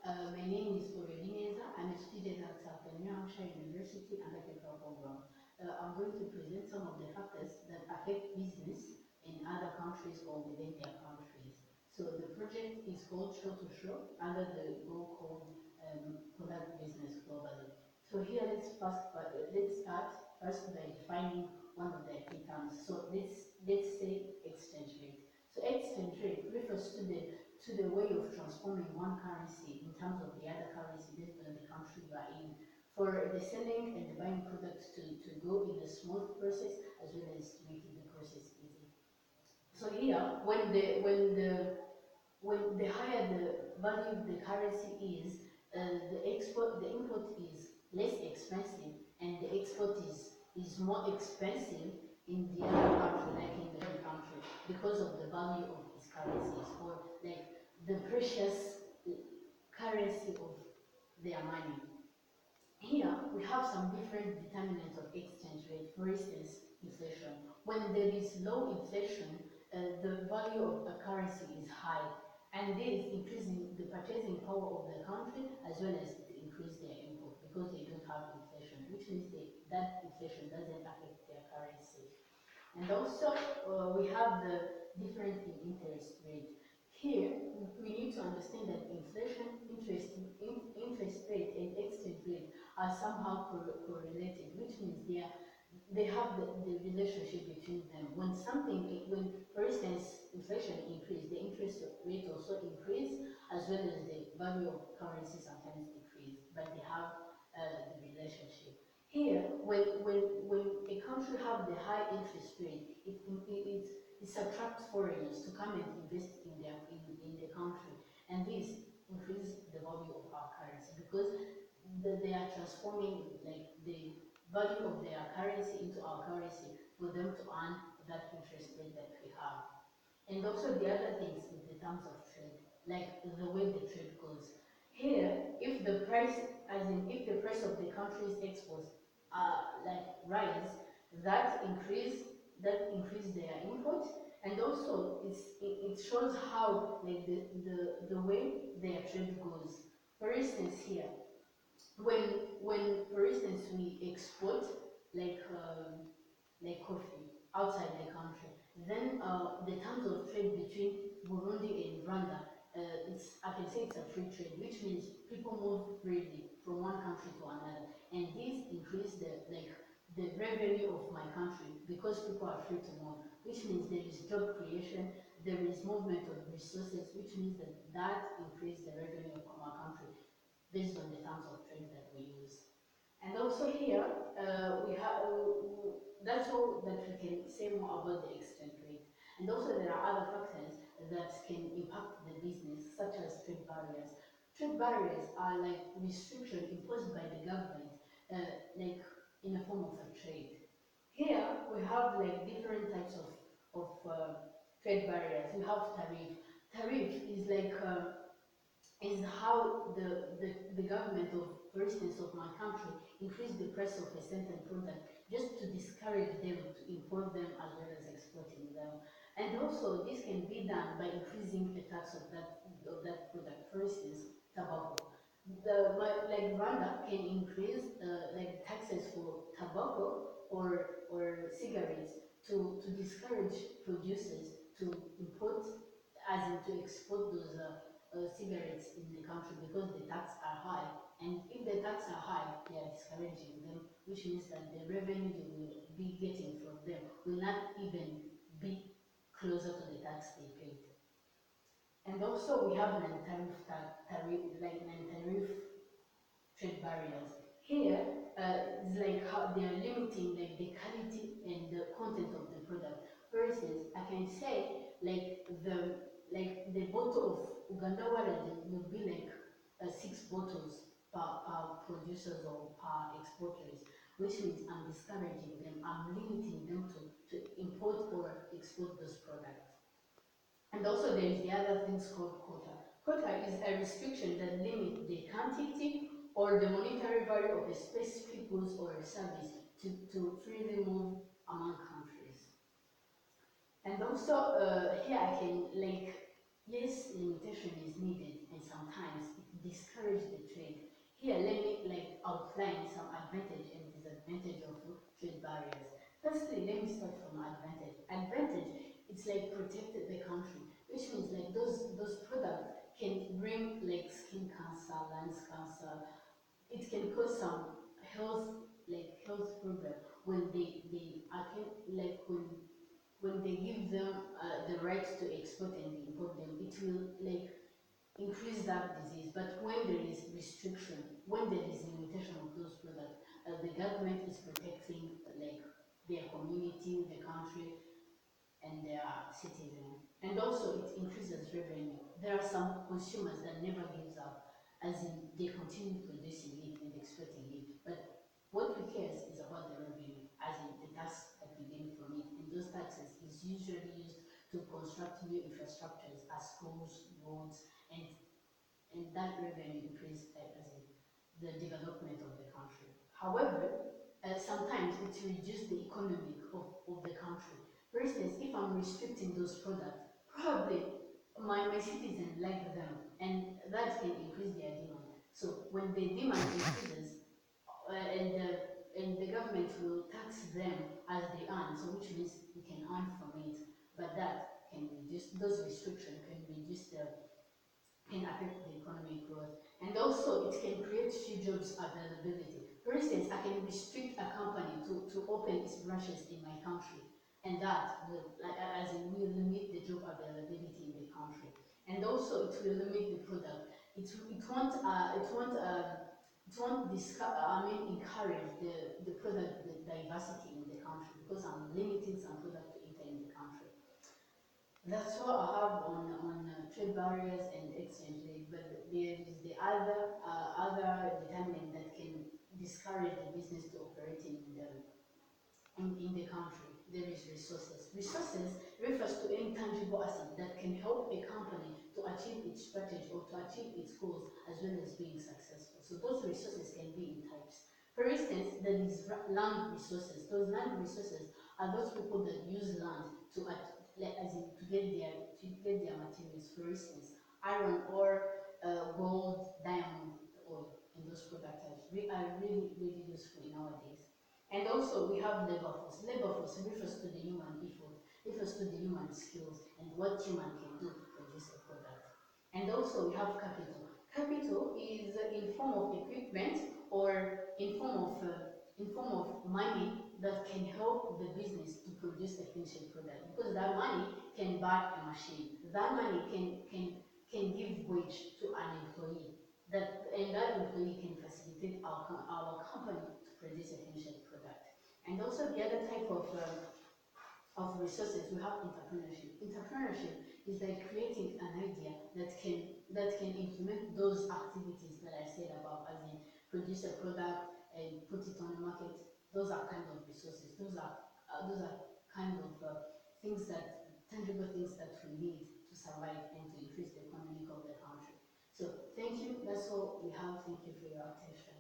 My name is Aulolie. I'm a student at New Hampshire University Undergraduate Program. I'm going to present some of the factors that affect business in other countries or within their countries. So the project is called Show to Show under the goal called Product Business Globally. So here let's start first by defining one of the key terms. So let's say exchange rate. So exchange rate refers to the way of transforming one currency in terms of the other currency based on the country you are in. For the selling and the buying products to go in a smooth process as well as making the process easy. So here, when the higher the value of the currency is, the import is less expensive and the export is more expensive in the other country, like in the other country, because of the value of its currencies or like the precious currency of their money. Here we have some different determinants of exchange rate. For instance, inflation. When there is low inflation, the value of a currency is high, and this increasing the purchasing power of the country as well as it increase their import because they don't have inflation, which means that inflation doesn't affect their currency. And also, we have the difference in interest rate. Here, we need to understand that interest rate, and exchange rate are somehow correlated, which means they have the relationship between them. When, for instance, inflation increase, the interest rate also increase, as well as the value of currency sometimes decrease, but they have the relationship. Here, when a country have the high interest rate, it attracts foreigners to come and invest in the country, and this increase the value of our currency because they are transforming like the value of their currency into our currency for them to earn that interest rate that we have. And also the other things in the terms of trade, like the way the trade goes. Here, if the price, as in if the price of the country's exports like rise, that increase their import, and also it shows how like the way their trade goes. For instance, here when for instance we export like coffee outside the country, then the terms of trade between Burundi and Rwanda, I can say it's a free trade, which means people move freely from one country to another, and this increase the revenue of my country because people are free to move, which means there is job creation, there is movement of resources, which means that increase the revenue of our country based on the terms of trade that we use. And also here, we have that's all that we can say more about the exchange rate. And also there are other factors that can impact the business, such as trade barriers. Trade barriers are like restriction imposed by the government, like in the form of a trade. Here we have like different types of trade barriers. We have tariff. Tariff is like is how the government of, for instance, of my country increase the price of a certain product just to discourage them to import them as well as exporting them. And also this can be done by increasing the tax of that product. For instance, tobacco. Like Rwanda can increase like taxes for tobacco or cigarettes to discourage producers to import as in to export those cigarettes in the country because the tax are high. And if the tax are high, they are discouraging them, which means that the revenue they will be getting from them will not even be closer to the tax they paid. And also we have non-tariff trade barriers. Here, it's like how they are limiting like the quality and the content of the product. For instance, I can say the bottle of Uganda water would be like 6 bottles per producers or per exporters, which means I'm discouraging them, I'm limiting them to import or export those products. And also there is the other things called quota. Quota is a restriction that limits the quantity or the monetary value of a specific goods or a service to freely move among countries. And also here I can like, yes, limitation is needed and sometimes it discourages like protected the country, which means like those products can bring like skin cancer, lungs cancer. It can cause some health health problem when they are like when they give them the right to export and import them. It will like increase that disease. But when there is restriction, when there is limitation of those products, the government is protecting like their community, the country, and their citizens. And also it increases revenue. There are some consumers that never gives up, as in they continue producing it and exporting it. But what we care is about the revenue, as in the tax that we gain from it. And those taxes is usually used to construct new infrastructures as schools, roads, and that revenue increase as in the development of the country. However, sometimes it reduces the economy of the country. For instance, if I'm restricting those products, probably my citizens like them, and that can increase their demand. So when the demand increases, and the government will tax them as they earn, so which means we can earn from it, but that can reduce those restrictions can reduce the can affect the economic growth. And also it can create few jobs availability. For instance, I can restrict a company to open its branches in my country, and that will, as in, will limit the job availability in the country. And also it will limit the product. It won't I mean encourage the product the diversity in the country, because I'm limiting some product to enter in the country. That's what I have on trade barriers and exchange rate. But there is the other determinant that can discourage the business to operate in the country. There is resources. Resources refers to any tangible asset that can help a company to achieve its strategy or to achieve its goals, as well as being successful. So those resources can be in types. For instance, there is land resources. Those land resources are those people that use land to as in to get their materials. For instance, iron ore, gold, diamond, oil, and those product types are really useful nowadays. And also we have labor force. Labor force refers to the human effort, refers to the human skills and what human can do to produce a product. And also we have capital. Capital is in form of equipment or in form of money that can help the business to produce a finished product, because that money can buy a machine. That money can give wage to an employee. And that employee can facilitate our company to produce a finished product. And also the other type of resources, we have entrepreneurship. Entrepreneurship is like creating an idea that can implement those activities that I said about, as in produce a product and put it on the market. Those are kind of resources. Those are kind of things that tangible things that we need to survive and to increase the economic of the country. So thank you. That's all we have. Thank you for your attention.